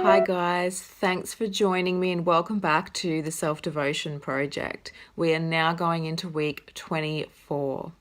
Hi, guys. Thanks for joining me and welcome back to the Self Devotion Project. We are now going into week 24.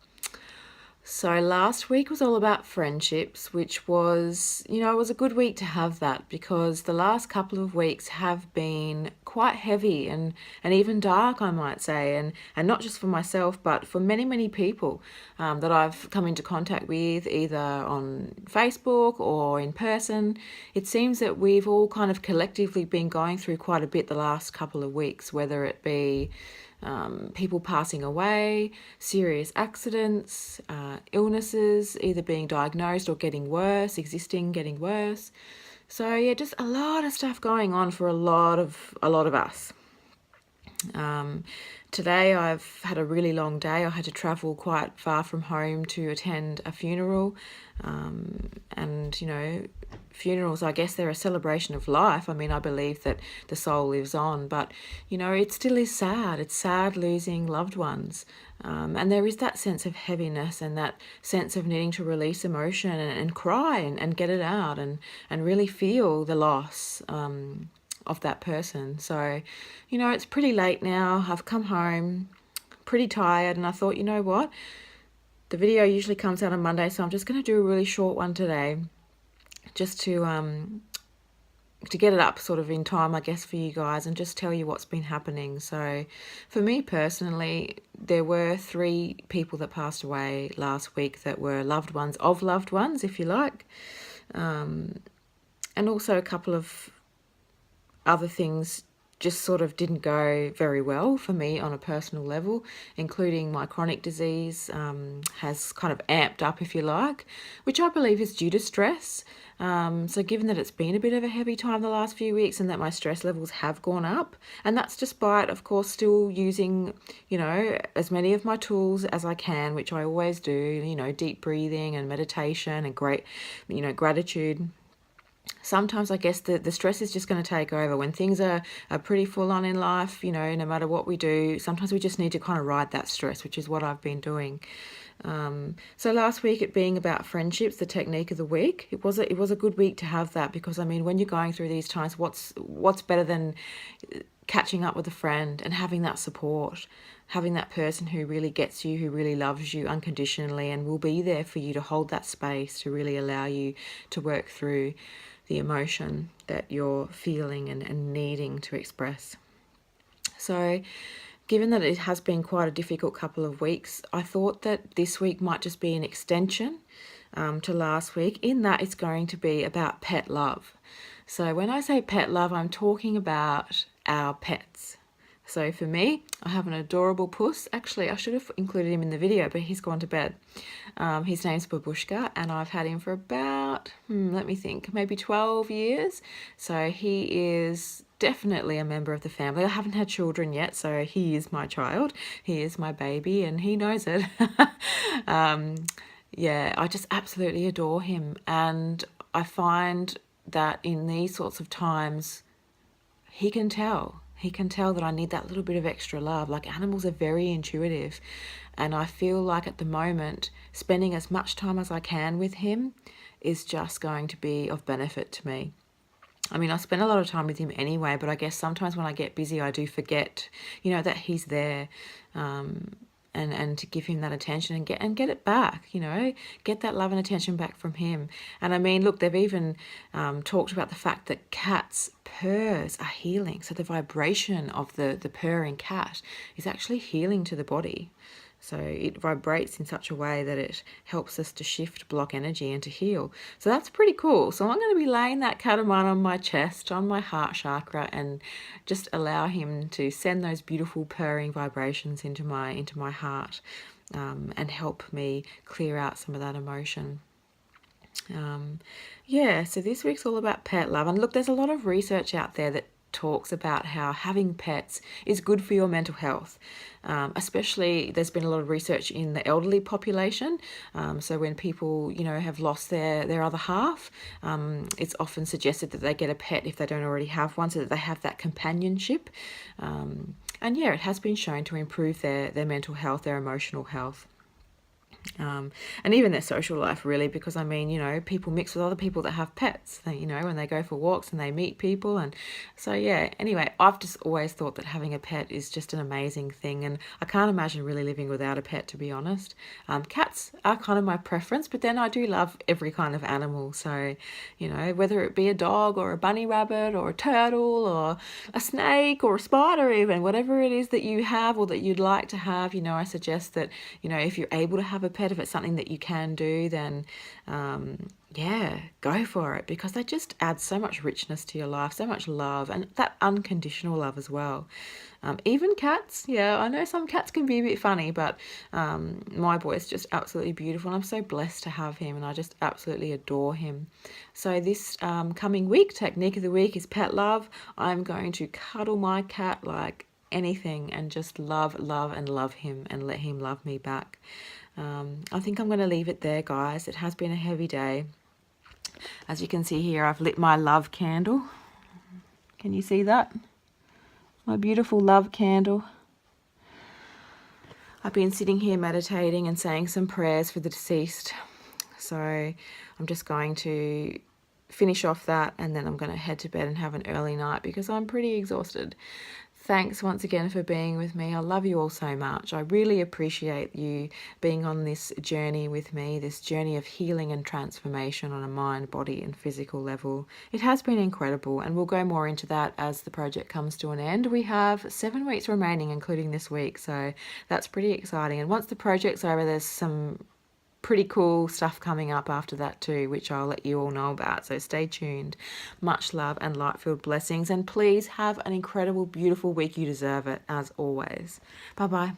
So last week was all about friendships, which was, it was a good week to have that because the last couple of weeks have been quite heavy and even dark, I might say, and not just for myself, but for many, many people that I've come into contact with, either on Facebook or in person. It seems that we've all kind of collectively been going through quite a bit the last couple of weeks, whether it be people passing away, serious accidents, illnesses, either being diagnosed or getting worse, getting worse. So yeah, just a lot of stuff going on for a lot of us. Today I've had a really long day. I had to travel quite far from home to attend a funeral. And, funerals, I guess they're a celebration of life. I mean, I believe that the soul lives on, but, it still is sad. It's sad losing loved ones. And there is that sense of heaviness and that sense of needing to release emotion and cry and get it out and really feel the loss of that person. So, it's pretty late now. I've come home pretty tired and I thought, you know what? The video usually comes out on Monday, so I'm just going to do a really short one today just to get it up sort of in time, I guess, for you guys and just tell you what's been happening. So for me personally, there were 3 people that passed away last week that were loved ones of loved ones, if you like. And also a couple of other things just sort of didn't go very well for me on a personal level, including my chronic disease has kind of amped up, if you like, which I believe is due to stress. So given that it's been a bit of a heavy time the last few weeks and that my stress levels have gone up, and that's despite, of course, still using, as many of my tools as I can, which I always do, deep breathing and meditation and great, gratitude. Sometimes I guess the stress is just going to take over when things are pretty full on in life, no matter what we do. Sometimes we just need to kind of ride that stress, which is what I've been doing. So last week, it being about friendships, the technique of the week, it was a good week to have that because, I mean, when you're going through these times, what's better than catching up with a friend and having that support, having that person who really gets you, who really loves you unconditionally and will be there for you to hold that space to really allow you to work through the emotion that you're feeling and needing to express. So given that it has been quite a difficult couple of weeks, I thought that this week might just be an extension to last week, in that it's going to be about pet love. So when I say pet love, I'm talking about our pets. So for me, I have an adorable puss. Actually, I should have included him in the video, but he's gone to bed. His name's Babushka, and I've had him for about, let me think, maybe 12 years. So he is definitely a member of the family. I haven't had children yet, so he is my child. He is my baby, and he knows it. Yeah, I just absolutely adore him. And I find that in these sorts of times, he can tell. He can tell that I need that little bit of extra love. Like, animals are very intuitive. And I feel like at the moment, spending as much time as I can with him is just going to be of benefit to me. I mean, I spend a lot of time with him anyway, but I guess sometimes when I get busy, I do forget, that he's there. And to give him that attention and get it back, get that love and attention back from him. And I mean, look, they've even talked about the fact that cats' purrs are healing. So the vibration of the purring cat is actually healing to the body. So it vibrates in such a way that it helps us to shift block energy and to heal. So that's pretty cool. So I'm going to be laying that cat of mine on my chest, on my heart chakra, and just allow him to send those beautiful purring vibrations into my heart and help me clear out some of that emotion. So this week's all about pet love. And look, there's a lot of research out there that talks about how having pets is good for your mental health. Especially, there's been a lot of research in the elderly population. So when people, have lost their other half, it's often suggested that they get a pet if they don't already have one, so that they have that companionship. And yeah, it has been shown to improve their mental health, their emotional health. And even their social life, really, because I mean, you know, people mix with other people that have pets, you know, when they go for walks and they meet people. And so, yeah, anyway, I've just always thought that having a pet is just an amazing thing. And I can't imagine really living without a pet, to be honest. Cats are kind of my preference, but then I do love every kind of animal. So, you know, whether it be a dog or a bunny rabbit or a turtle or a snake or a spider, even, whatever it is that you have or that you'd like to have, you know, I suggest that, you know, if you're able to have a pet, if it's something that you can do, then yeah, go for it, because they just add so much richness to your life, so much love, and that unconditional love as well. Even cats, yeah, I know some cats can be a bit funny, but my boy is just absolutely beautiful, and I'm so blessed to have him, and I just absolutely adore him. So this coming week, technique of the week is pet love. I'm going to cuddle my cat like anything and just love, love, and love him and let him love me back. I think I'm going to leave it there, guys. It has been a heavy day. As you can see here, I've lit my love candle. Can you see that? My beautiful love candle. I've been sitting here meditating and saying some prayers for the deceased. So I'm just going to finish off that, and then I'm going to head to bed and have an early night because I'm pretty exhausted. Thanks once again for being with me. I love you all so much. I really appreciate you being on this journey with me, this journey of healing and transformation on a mind, body, and physical level. It has been incredible, and we'll go more into that as the project comes to an end. We have 7 weeks remaining, including this week, so that's pretty exciting. And once the project's over, there's some pretty cool stuff coming up after that too, which I'll let you all know about, so stay tuned. Much love and light-filled blessings, and please have an incredible, beautiful week. You deserve it, as always. Bye bye.